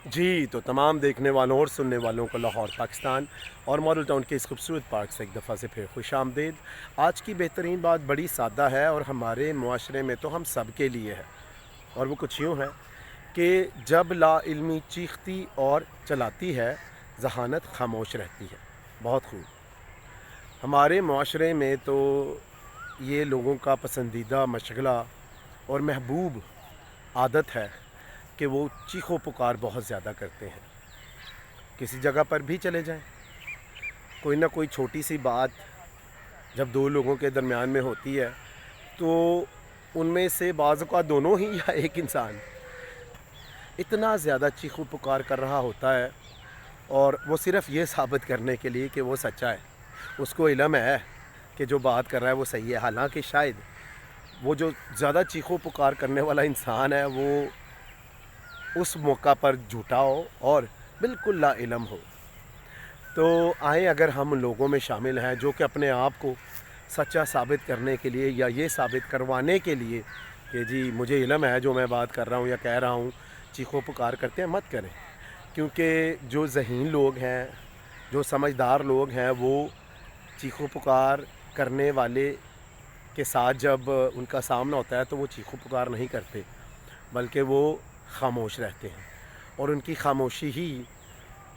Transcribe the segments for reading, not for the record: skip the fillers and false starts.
जी, तो तमाम देखने वालों और सुनने वालों को लाहौर पाकिस्तान और मॉडल टाउन के इस खूबसूरत पार्क से एक दफ़ा से फिर खुशामदीद। आज की बेहतरीन बात बड़ी सादा है और हमारे मुआशरे में तो हम सब के लिए है, और वो कुछ यूँ है कि जब लाइल्मी चीखती और चलाती है, ज़हानत खामोश रहती है। बहुत खूब। हमारे मुआशरे में तो ये लोगों का पसंदीदा मशगला और महबूब आदत है कि वो चीखो पुकार बहुत ज़्यादा करते हैं। किसी जगह पर भी चले जाएं, कोई ना कोई छोटी सी बात जब दो लोगों के दरमियान में होती है, तो उनमें से बाज़ औक़ात दोनों ही या एक इंसान इतना ज़्यादा चीखो पुकार कर रहा होता है, और वो सिर्फ़ ये साबित करने के लिए कि वो सच्चा है, उसको इल्म है कि जो बात कर रहा है वो सही है। हालांकि शायद वो जो ज़्यादा चीखो पुकार करने वाला इंसान है वो उस मौका पर झूठा हो और बिल्कुल ला इल्म हो। तो आए अगर हम लोगों में शामिल हैं जो कि अपने आप को सच्चा साबित करने के लिए या ये साबित करवाने के लिए कि जी मुझे इल्म है जो मैं बात कर रहा हूँ या कह रहा हूँ, चीखो पुकार करते हैं, मत करें। क्योंकि जो ज़हीन लोग हैं, जो समझदार लोग हैं, वो चीखो पुकार करने वाले के साथ जब उनका सामना होता है तो वो चीखो पुकार नहीं करते, बल्कि वो खामोश रहते हैं, और उनकी खामोशी ही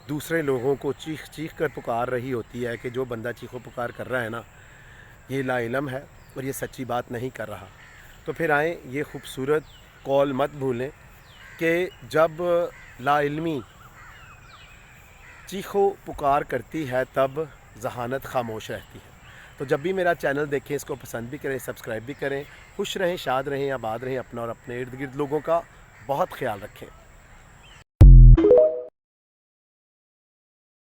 दूसरे लोगों को चीख चीख कर पुकार रही होती है कि जो बंदा चीखो पुकार कर रहा है ना, ये लाइलम है और ये सच्ची बात नहीं कर रहा। तो फिर आए ये खूबसूरत कौल मत भूलें कि जब लाइल्मी चीखो पुकार करती है तब ज़हानत खामोश रहती है। तो जब भी मेरा चैनल देखें, इसको पसंद भी करें, सब्सक्राइब भी करें। खुश रहें, शाद रहें, आबाद रहें। अपना और अपने इर्द गिर्द लोगों का बहुत ख्याल रखें।